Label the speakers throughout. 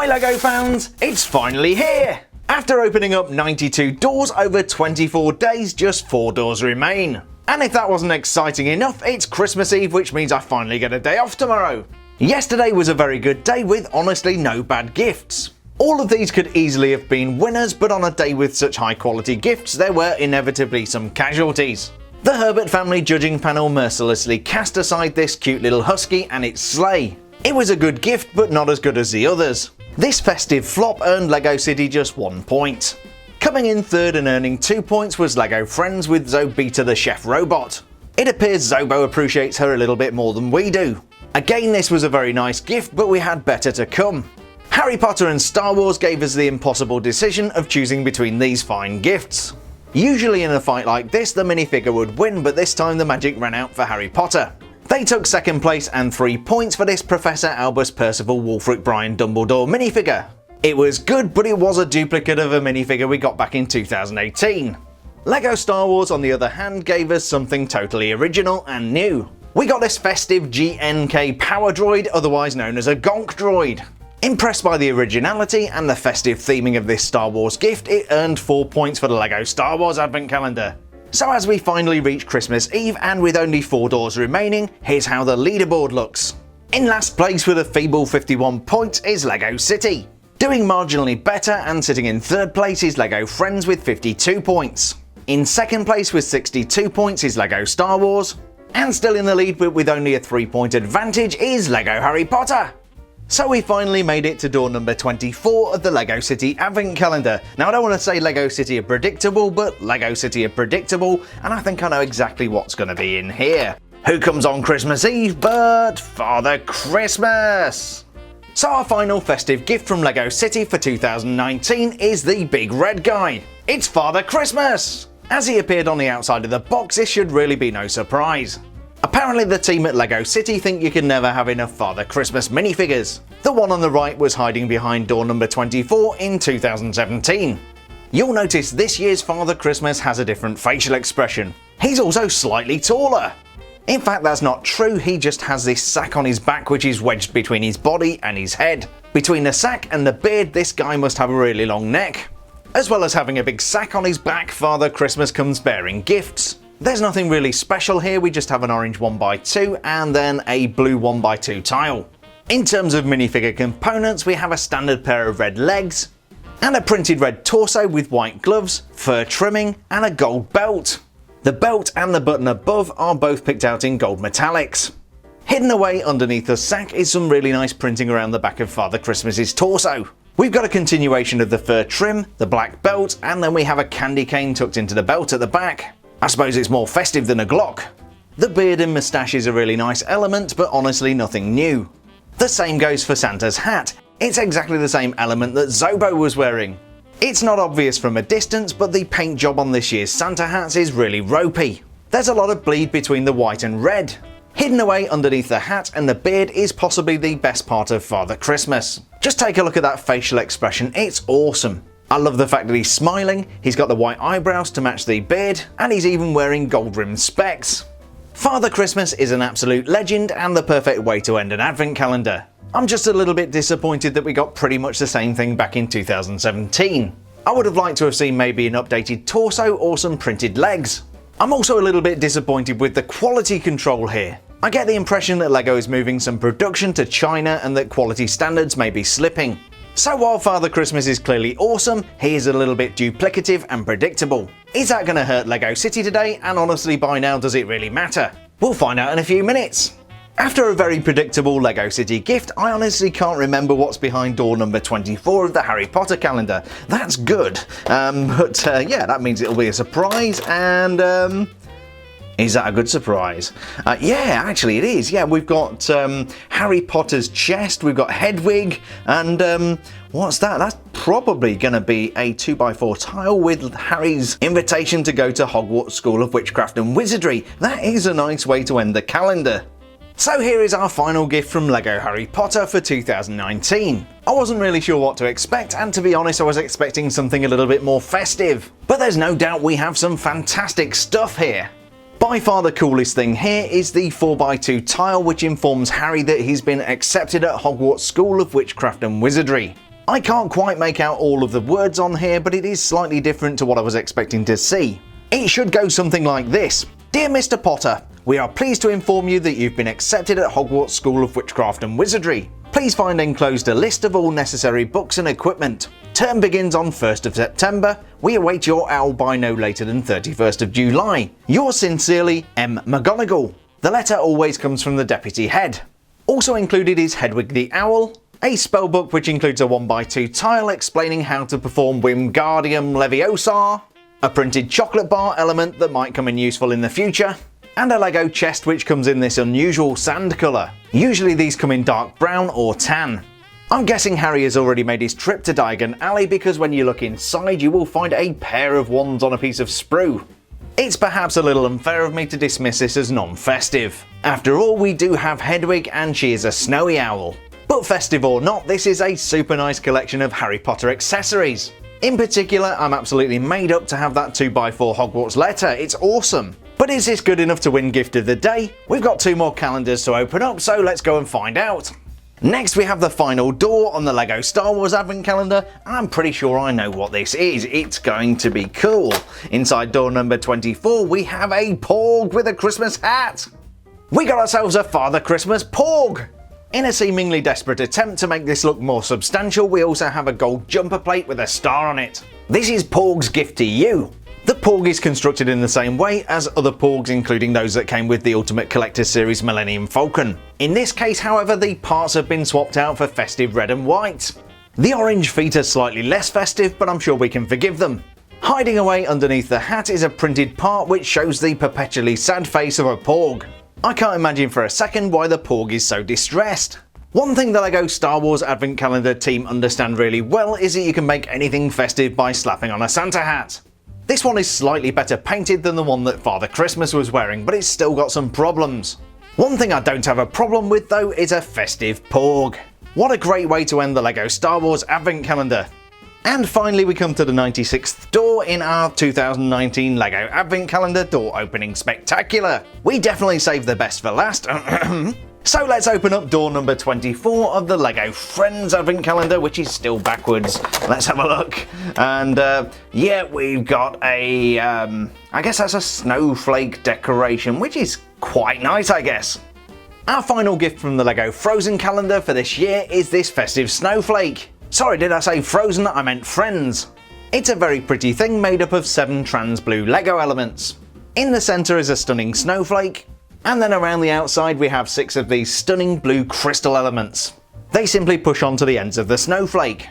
Speaker 1: Hi LEGO fans, it's finally here! After opening up 92 doors over 24 days, just 4 doors remain. And if that wasn't exciting enough, it's Christmas Eve, which means I finally get a day off tomorrow. Yesterday was a very good day with honestly no bad gifts. All of these could easily have been winners, but on a day with such high quality gifts, there were inevitably some casualties. The Herbert family judging panel mercilessly cast aside this cute little husky and its sleigh. It was a good gift, but not as good as the others. This festive flop earned LEGO City just 1 point. Coming in third and earning 2 points was LEGO Friends with Zobita the chef robot. It appears Zobo appreciates her a little bit more than we do. Again, this was a very nice gift, but we had better to come. Harry Potter and Star Wars gave us the impossible decision of choosing between these fine gifts. Usually in a fight like this, the minifigure would win, but this time the magic ran out for Harry Potter. They took second place and 3 points for this Professor Albus Percival Wulfric Brian Dumbledore minifigure. It was good, but it was a duplicate of a minifigure we got back in 2018. LEGO Star Wars, on the other hand, gave us something totally original and new. We got this festive GNK power droid, otherwise known as a Gonk droid. Impressed by the originality and the festive theming of this Star Wars gift, it earned 4 points for the LEGO Star Wars Advent Calendar. So as we finally reach Christmas Eve and with only 4 doors remaining, here's how the leaderboard looks. In last place with a feeble 51 points is LEGO City. Doing marginally better and sitting in third place is LEGO Friends with 52 points. In second place with 62 points is LEGO Star Wars. And still in the lead but with only a 3-point advantage is LEGO Harry Potter. So we finally made it to door number 24 of the LEGO City Advent Calendar. Now I don't want to say LEGO City are predictable, but LEGO City are predictable, and I think I know exactly what's going to be in here. Who comes on Christmas Eve but Father Christmas? So our final festive gift from LEGO City for 2019 is the big red guy. It's Father Christmas! As he appeared on the outside of the box, this should really be no surprise. Apparently the team at LEGO City think you can never have enough Father Christmas minifigures. The one on the right was hiding behind door number 24 in 2017. You'll notice this year's Father Christmas has a different facial expression. He's also slightly taller. In fact, that's not true, he just has this sack on his back which is wedged between his body and his head. Between the sack and the beard, this guy must have a really long neck. As well as having a big sack on his back, Father Christmas comes bearing gifts. There's nothing really special here, we just have an orange 1x2 and then a blue 1x2 tile. In terms of minifigure components, we have a standard pair of red legs, and a printed red torso with white gloves, fur trimming, and a gold belt. The belt and the button above are both picked out in gold metallics. Hidden away underneath the sack is some really nice printing around the back of Father Christmas's torso. We've got a continuation of the fur trim, the black belt, and then we have a candy cane tucked into the belt at the back. I suppose it's more festive than a Glock. The beard and moustache is a really nice element, but honestly nothing new. The same goes for Santa's hat. It's exactly the same element that Zobo was wearing. It's not obvious from a distance, but the paint job on this year's Santa hats is really ropey. There's a lot of bleed between the white and red. Hidden away underneath the hat and the beard is possibly the best part of Father Christmas. Just take a look at that facial expression, it's awesome. I love the fact that he's smiling, he's got the white eyebrows to match the beard, and he's even wearing gold-rimmed specs. Father Christmas is an absolute legend and the perfect way to end an advent calendar. I'm just a little bit disappointed that we got pretty much the same thing back in 2017. I would have liked to have seen maybe an updated torso or some printed legs. I'm also a little bit disappointed with the quality control here. I get the impression that LEGO is moving some production to China and that quality standards may be slipping. So while Father Christmas is clearly awesome, he is a little bit duplicative and predictable. Is that going to hurt LEGO City today? And honestly, by now, does it really matter? We'll find out in a few minutes. After a very predictable LEGO City gift, I honestly can't remember what's behind door number 24 of the Harry Potter calendar. That's good. Yeah, that means it'll be a surprise, and is that a good surprise? Yeah, actually it is. Yeah, we've got Harry Potter's chest, we've got Hedwig, and what's that? That's probably going to be a 2x4 tile with Harry's invitation to go to Hogwarts School of Witchcraft and Wizardry. That is a nice way to end the calendar. So here is our final gift from LEGO Harry Potter for 2019. I wasn't really sure what to expect, and to be honest I was expecting something a little bit more festive. But there's no doubt we have some fantastic stuff here. By far the coolest thing here is the 4x2 tile which informs Harry that he's been accepted at Hogwarts School of Witchcraft and Wizardry. I can't quite make out all of the words on here, but it is slightly different to what I was expecting to see. It should go something like this. Dear Mr. Potter, we are pleased to inform you that you've been accepted at Hogwarts School of Witchcraft and Wizardry. Please find enclosed a list of all necessary books and equipment. Term begins on 1st of September. We await your owl by no later than 31st of July. Yours sincerely, M. McGonagall. The letter always comes from the deputy head. Also included is Hedwig the Owl, a spellbook which includes a 1x2 tile explaining how to perform Wingardium Leviosa, a printed chocolate bar element that might come in useful in the future, and a Lego chest which comes in this unusual sand colour. Usually these come in dark brown or tan. I'm guessing Harry has already made his trip to Diagon Alley because when you look inside you will find a pair of wands on a piece of sprue. It's perhaps a little unfair of me to dismiss this as non-festive. After all, we do have Hedwig and she is a snowy owl. But festive or not, this is a super nice collection of Harry Potter accessories. In particular, I'm absolutely made up to have that 2x4 Hogwarts letter, it's awesome. But is this good enough to win Gift of the Day? We've got 2 more calendars to open up, so let's go and find out. Next we have the final door on the LEGO Star Wars Advent Calendar, and I'm pretty sure I know what this is. It's going to be cool. Inside door number 24 we have a Porg with a Christmas hat. We got ourselves a Father Christmas Porg! In a seemingly desperate attempt to make this look more substantial, we also have a gold jumper plate with a star on it. This is Porg's gift to you. The Porg is constructed in the same way as other Porgs, including those that came with the Ultimate Collector Series Millennium Falcon. In this case, however, the parts have been swapped out for festive red and white. The orange feet are slightly less festive, but I'm sure we can forgive them. Hiding away underneath the hat is a printed part which shows the perpetually sad face of a Porg. I can't imagine for a second why the Porg is so distressed. One thing the LEGO Star Wars Advent Calendar team understand really well is that you can make anything festive by slapping on a Santa hat. This one is slightly better painted than the one that Father Christmas was wearing, but it's still got some problems. One thing I don't have a problem with though is a festive Porg. What a great way to end the LEGO Star Wars Advent Calendar. And finally we come to the 96th door in our 2019 LEGO Advent Calendar door opening spectacular. We definitely saved the best for last. So let's open up door number 24 of the LEGO Friends Advent Calendar, which is still backwards. Let's have a look. And yeah, we've got a, I guess that's a snowflake decoration, which is quite nice, I guess. Our final gift from the LEGO Frozen calendar for this year is this festive snowflake. Sorry, did I say Frozen? I meant Friends. It's a very pretty thing made up of 7 trans blue LEGO elements. In the centre is a stunning snowflake, and then around the outside we have 6 of these stunning blue crystal elements. They simply push onto the ends of the snowflake.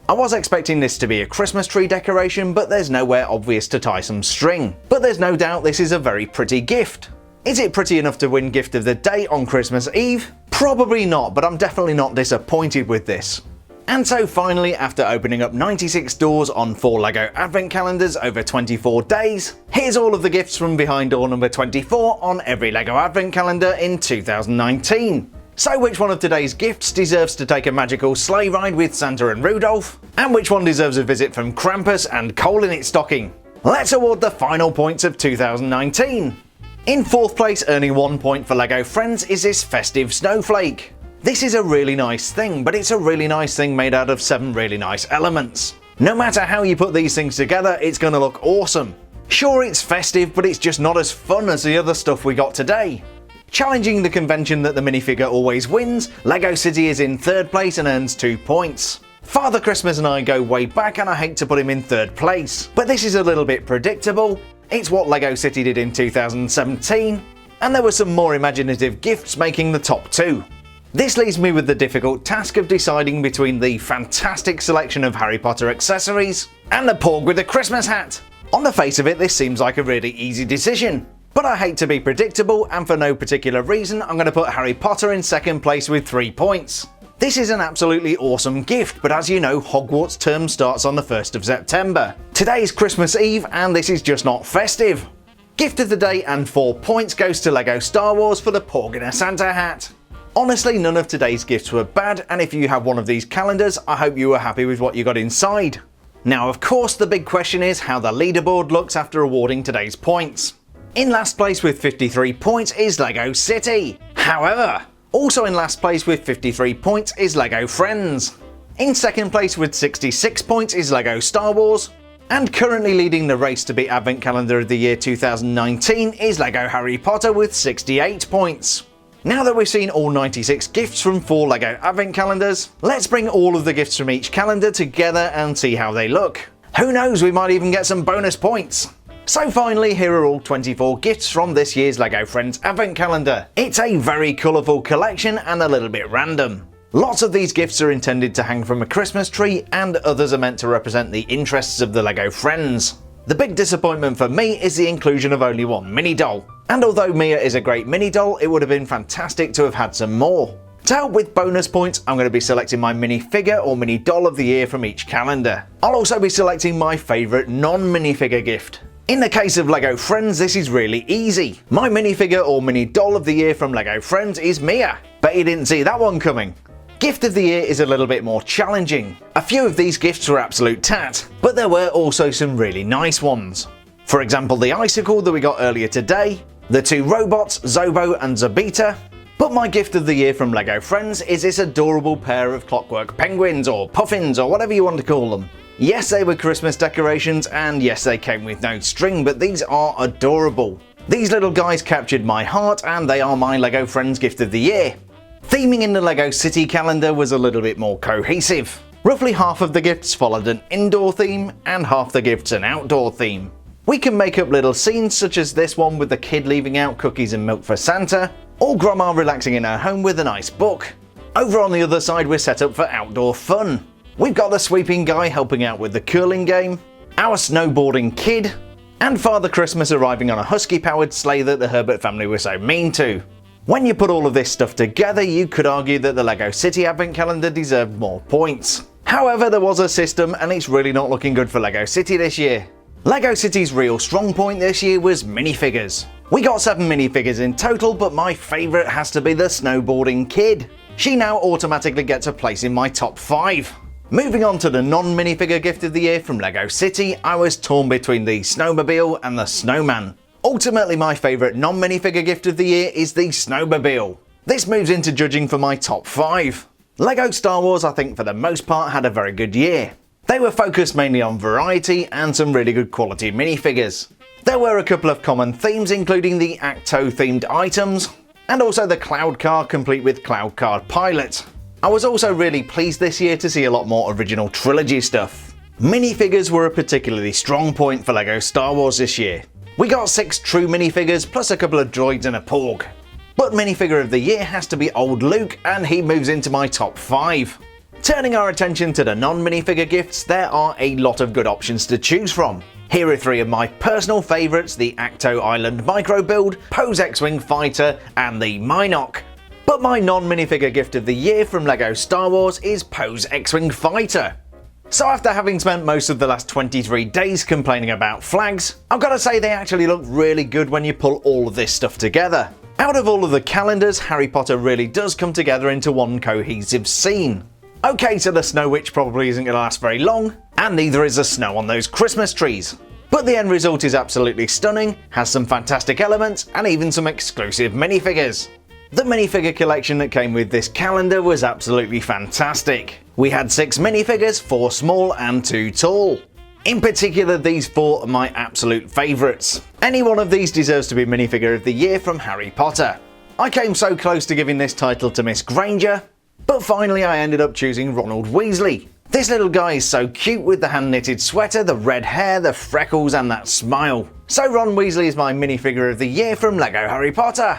Speaker 1: I was expecting this to be a Christmas tree decoration, but there's nowhere obvious to tie some string. But there's no doubt this is a very pretty gift. Is it pretty enough to win Gift of the Day on Christmas Eve? Probably not, but I'm definitely not disappointed with this. And so finally, after opening up 96 doors on 4 LEGO Advent Calendars over 24 days, here's all of the gifts from behind door number 24 on every LEGO Advent Calendar in 2019. So which one of today's gifts deserves to take a magical sleigh ride with Santa and Rudolph? And which one deserves a visit from Krampus and coal in its stocking? Let's award the final points of 2019. In 4th place, earning 1 point for LEGO Friends, is this festive snowflake. This is a really nice thing, but it's a really nice thing made out of 7 really nice elements. No matter how you put these things together, it's going to look awesome. Sure, it's festive, but it's just not as fun as the other stuff we got today. Challenging the convention that the minifigure always wins, LEGO City is in 3rd place and earns 2 points. Father Christmas and I go way back and I hate to put him in 3rd place, but this is a little bit predictable. It's what LEGO City did in 2017, and there were some more imaginative gifts making the top 2. This leaves me with the difficult task of deciding between the fantastic selection of Harry Potter accessories and the Porg with a Christmas hat. On the face of it, this seems like a really easy decision. But I hate to be predictable, and for no particular reason, I'm going to put Harry Potter in 2nd place with 3 points. This is an absolutely awesome gift, but as you know, Hogwarts term starts on the 1st of September. Today is Christmas Eve, and this is just not festive. Gift of the Day and 4 points goes to LEGO Star Wars for the Porg in a Santa hat. Honestly, none of today's gifts were bad, and if you have one of these calendars, I hope you were happy with what you got inside. Now, of course, the big question is how the leaderboard looks after awarding today's points. In last place with 53 points is LEGO City. However, also in last place with 53 points is LEGO Friends. In second place with 66 points is LEGO Star Wars. And currently leading the race to be Advent Calendar of the Year 2019 is LEGO Harry Potter with 68 points. Now that we've seen all 96 gifts from 4 LEGO Advent Calendars, let's bring all of the gifts from each calendar together and see how they look. Who knows, we might even get some bonus points. So finally, here are all 24 gifts from this year's LEGO Friends Advent Calendar. It's a very colourful collection and a little bit random. Lots of these gifts are intended to hang from a Christmas tree and others are meant to represent the interests of the LEGO Friends. The big disappointment for me is the inclusion of only one mini doll. And although Mia is a great mini doll, it would have been fantastic to have had some more. To help with bonus points, I'm going to be selecting my minifigure or mini doll of the year from each calendar. I'll also be selecting my favourite non-minifigure gift. In the case of LEGO Friends, this is really easy. My minifigure or mini doll of the year from LEGO Friends is Mia. Bet you didn't see that one coming. Gift of the year is a little bit more challenging. A few of these gifts were absolute tat, but there were also some really nice ones. For example, the icicle that we got earlier today, the 2 robots, Zobo and Zabita. But my gift of the year from LEGO Friends is this adorable pair of clockwork penguins or puffins or whatever you want to call them. Yes, they were Christmas decorations and yes, they came with no string, but these are adorable. These little guys captured my heart and they are my LEGO Friends gift of the year. Theming in the LEGO City calendar was a little bit more cohesive. Roughly half of the gifts followed an indoor theme and half the gifts an outdoor theme. We can make up little scenes such as this one with the kid leaving out cookies and milk for Santa, or Grandma relaxing in her home with a nice book. Over on the other side we're set up for outdoor fun. We've got the sweeping guy helping out with the curling game, our snowboarding kid, and Father Christmas arriving on a husky-powered sleigh that the Herbert family were so mean to. When you put all of this stuff together, you could argue that the LEGO City Advent Calendar deserved more points. However, there was a system and it's really not looking good for LEGO City this year. LEGO City's real strong point this year was minifigures. We got 7 minifigures in total, but my favourite has to be the snowboarding kid. She now automatically gets a place in my top 5. Moving on to the non-minifigure gift of the year from LEGO City, I was torn between the snowmobile and the snowman. Ultimately, my favourite non-minifigure gift of the year is the snowmobile. This moves into judging for my top 5. LEGO Star Wars, I think for the most part, had a very good year. They were focused mainly on variety and some really good quality minifigures. There were a couple of common themes, including the Acto themed items, and also the Cloud Car complete with Cloud Card Pilot. I was also really pleased this year to see a lot more original trilogy stuff. Minifigures were a particularly strong point for LEGO Star Wars this year. We got 6 true minifigures plus a couple of droids and a Porg. But minifigure of the year has to be old Luke and he moves into my top 5. Turning our attention to the non-minifigure gifts, there are a lot of good options to choose from. Here are 3 of my personal favourites, the Acto Island Micro Build, Pose X-Wing Fighter and the Minoc. But my non-minifigure gift of the year from LEGO Star Wars is Pose X-Wing Fighter. So after having spent most of the last 23 days complaining about flags, I've got to say they actually look really good when you pull all of this stuff together. Out of all of the calendars, Harry Potter really does come together into one cohesive scene. Okay, so the Snow Witch probably isn't going to last very long, and neither is the snow on those Christmas trees. But the end result is absolutely stunning, has some fantastic elements, and even some exclusive minifigures. The minifigure collection that came with this calendar was absolutely fantastic. We had 6 minifigures, 4 small and 2 tall. In particular, these 4 are my absolute favourites. Any one of these deserves to be minifigure of the year from Harry Potter. I came so close to giving this title to Miss Granger, but finally I ended up choosing Ronald Weasley. This little guy is so cute with the hand-knitted sweater, the red hair, the freckles and that smile. So Ron Weasley is my minifigure of the year from LEGO Harry Potter.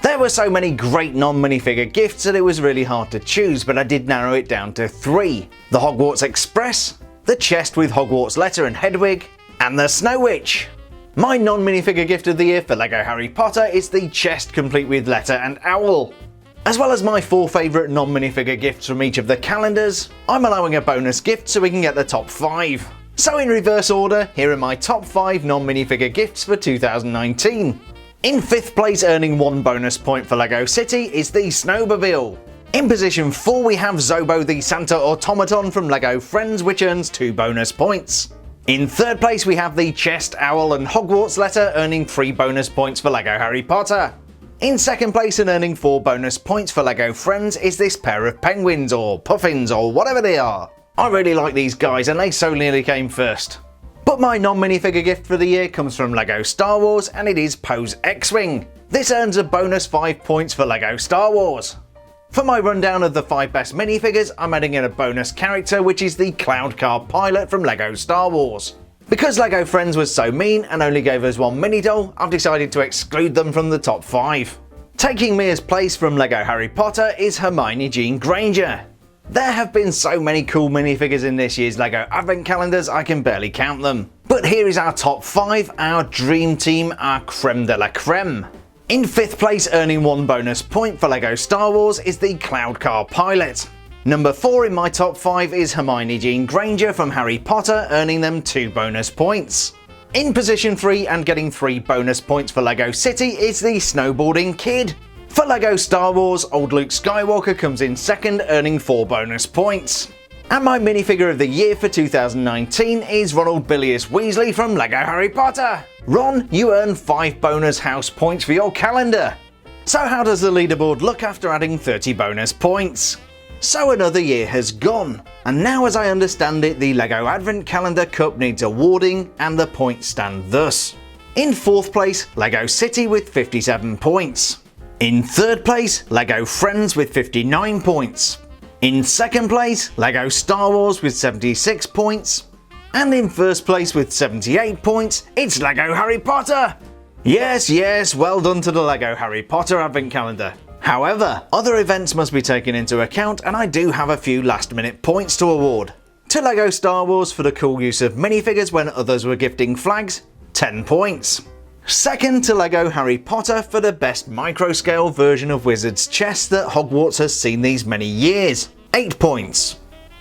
Speaker 1: There were so many great non-minifigure gifts that it was really hard to choose, but I did narrow it down to 3. The Hogwarts Express, the chest with Hogwarts letter and Hedwig, and the Snow Witch. My non-minifigure gift of the year for LEGO Harry Potter is the chest complete with letter and owl. As well as my 4 favourite non-minifigure gifts from each of the calendars, I'm allowing a bonus gift so we can get the top 5. So in reverse order, here are my top 5 non-minifigure gifts for 2019. In 5th place, earning 1 bonus point for LEGO City, is the Snowmobile. In position 4 we have Zobo the Santa Automaton from LEGO Friends, which earns 2 bonus points. In 3rd place we have the Chest, Owl and Hogwarts letter, earning 3 bonus points for LEGO Harry Potter. In second place and earning 4 bonus points for LEGO Friends is this pair of penguins or puffins or whatever they are. I really like these guys and they so nearly came first. But my non-minifigure gift for the year comes from LEGO Star Wars and it is Poe's X-Wing. This earns a bonus 5 points for LEGO Star Wars. For my rundown of the 5 best minifigures, I'm adding in a bonus character which is the Cloud Car Pilot from LEGO Star Wars. Because LEGO Friends was so mean and only gave us 1 mini doll, I've decided to exclude them from the top 5. Taking Mia's place from LEGO Harry Potter is Hermione Jean Granger. There have been so many cool minifigures in this year's LEGO Advent Calendars I can barely count them. But here is our top 5, our dream team, our creme de la creme. In 5th place, earning 1 bonus point for LEGO Star Wars is the Cloud Car Pilot. Number 4 in my top 5 is Hermione Jean Granger from Harry Potter, earning them 2 bonus points. In position 3 and getting 3 bonus points for LEGO City is the Snowboarding Kid. For LEGO Star Wars, old Luke Skywalker comes in second, earning 4 bonus points. And my minifigure of the year for 2019 is Ronald Bilious Weasley from LEGO Harry Potter. Ron, you earn 5 bonus house points for your calendar. So how does the leaderboard look after adding 30 bonus points? So another year has gone, and now as I understand it, the LEGO Advent Calendar Cup needs awarding and the points stand thus. In 4th place, LEGO City with 57 points. In 3rd place, LEGO Friends with 59 points. In 2nd place, LEGO Star Wars with 76 points. And in 1st place with 78 points, it's LEGO Harry Potter! Yes, well done to the LEGO Harry Potter Advent Calendar. However, other events must be taken into account and I do have a few last minute points to award. To LEGO Star Wars for the cool use of minifigures when others were gifting flags, 10 points. Second to LEGO Harry Potter for the best microscale version of Wizard's chess that Hogwarts has seen these many years, 8 points.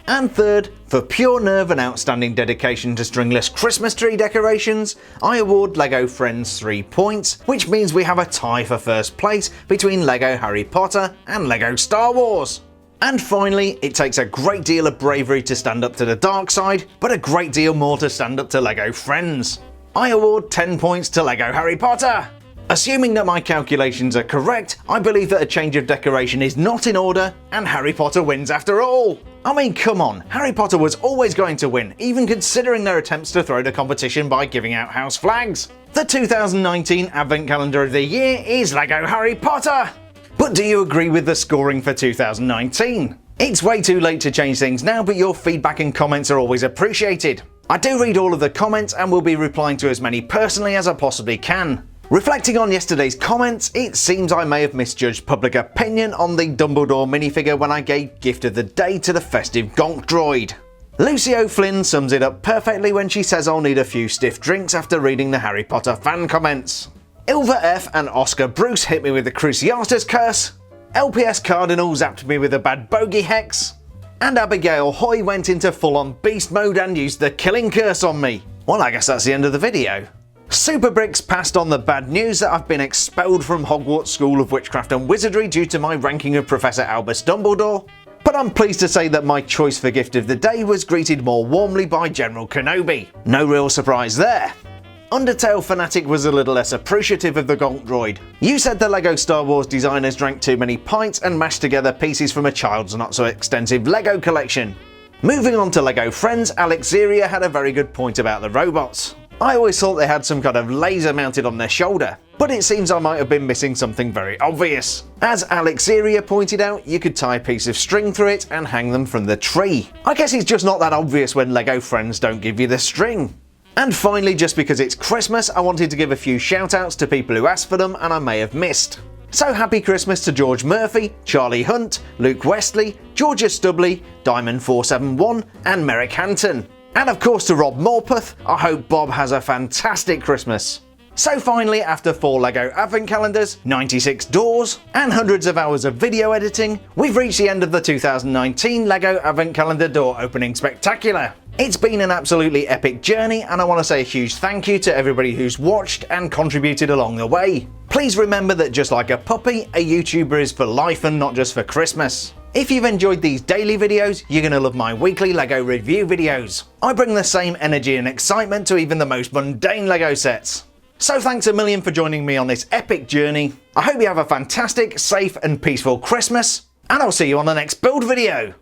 Speaker 1: And third, for pure nerve and outstanding dedication to stringless Christmas tree decorations, I award LEGO Friends 3 points, which means we have a tie for first place between LEGO Harry Potter and LEGO Star Wars. And finally, it takes a great deal of bravery to stand up to the dark side, but a great deal more to stand up to LEGO Friends. I award 10 points to LEGO Harry Potter! Assuming that my calculations are correct, I believe that a change of decoration is not in order, and Harry Potter wins after all! I mean, come on, Harry Potter was always going to win, even considering their attempts to throw the competition by giving out house flags. The 2019 Advent Calendar of the Year is LEGO Harry Potter! But do you agree with the scoring for 2019? It's way too late to change things now, but your feedback and comments are always appreciated. I do read all of the comments and will be replying to as many personally as I possibly can. Reflecting on yesterday's comments, it seems I may have misjudged public opinion on the Dumbledore minifigure when I gave Gift of the Day to the festive Gonk droid. Lucy O'Flynn sums it up perfectly when she says I'll need a few stiff drinks after reading the Harry Potter fan comments. Ilva F and Oscar Bruce hit me with the Cruciatus curse. LPS Cardinal zapped me with a bad bogey hex. And Abigail Hoy went into full-on beast mode and used the killing curse on me. Well, I guess that's the end of the video. Superbricks passed on the bad news that I've been expelled from Hogwarts School of Witchcraft and Wizardry due to my ranking of Professor Albus Dumbledore, but I'm pleased to say that my choice for Gift of the Day was greeted more warmly by General Kenobi. No real surprise there. Undertale Fanatic was a little less appreciative of the Gonk droid. You said the LEGO Star Wars designers drank too many pints and mashed together pieces from a child's not so extensive LEGO collection. Moving on to LEGO Friends, Alex Zeria had a very good point about the robots. I always thought they had some kind of laser mounted on their shoulder, but it seems I might have been missing something very obvious. As Alex Zeria pointed out, you could tie a piece of string through it and hang them from the tree. I guess it's just not that obvious when LEGO Friends don't give you the string. And finally, just because it's Christmas, I wanted to give a few shout outs to people who asked for them and I may have missed. So happy Christmas to George Murphy, Charlie Hunt, Luke Westley, Georgia Stubley, Diamond471 and Merrick Hanton. And of course to Rob Morpeth, I hope Bob has a fantastic Christmas. So finally, after 4 LEGO Advent Calendars, 96 doors, and hundreds of hours of video editing, we've reached the end of the 2019 LEGO Advent Calendar door opening spectacular. It's been an absolutely epic journey and I want to say a huge thank you to everybody who's watched and contributed along the way. Please remember that just like a puppy, a YouTuber is for life and not just for Christmas. If you've enjoyed these daily videos, you're going to love my weekly LEGO review videos. I bring the same energy and excitement to even the most mundane LEGO sets. So thanks a million for joining me on this epic journey. I hope you have a fantastic, safe and peaceful Christmas, and I'll see you on the next build video.